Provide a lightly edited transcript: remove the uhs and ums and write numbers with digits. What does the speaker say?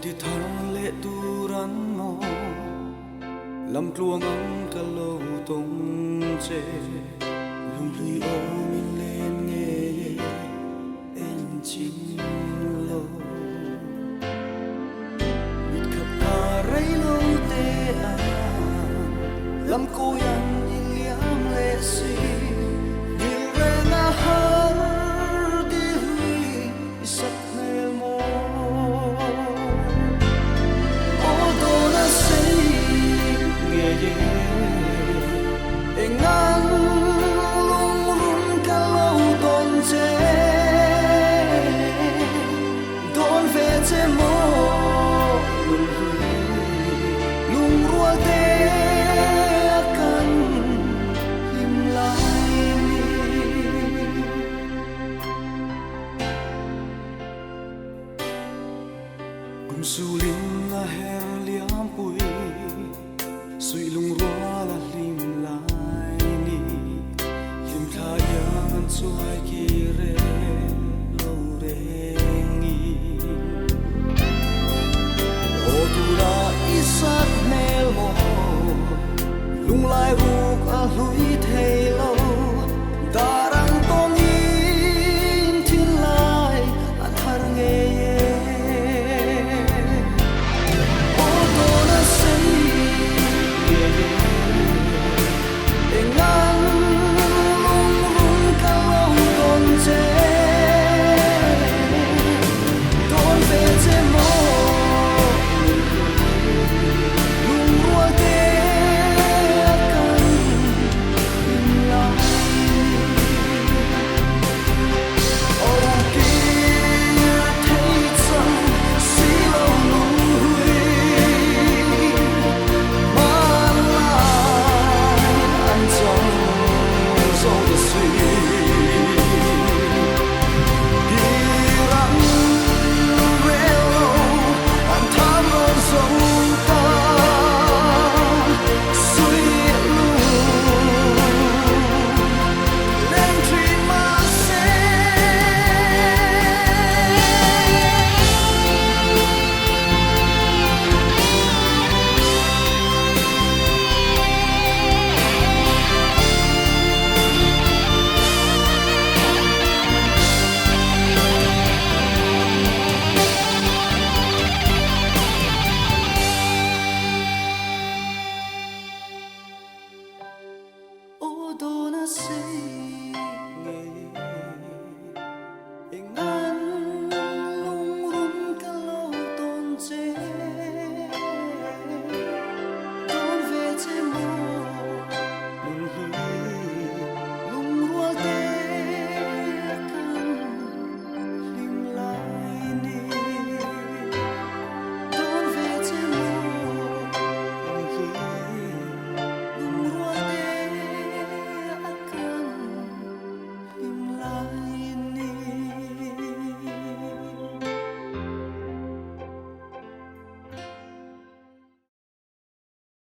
ที่ทะเลตูรันโนลำกลวงอังกะโลตงเจลุงลุยโอมิเลนเงเอ็นจินโลมิดขับปาไรโลเตอาลำโกยันยินยามเลซีดิเรนาฮาร์ดิลีสักเนโมEngang lung run kalau don je don ve je mo lung rual te akan him lai ni kum sulin na her liam pui sui lung rual a lim lai ni lim tha yang chuai ki re lo re ngi o tu ra isat mel mo lung lai ruk a hlui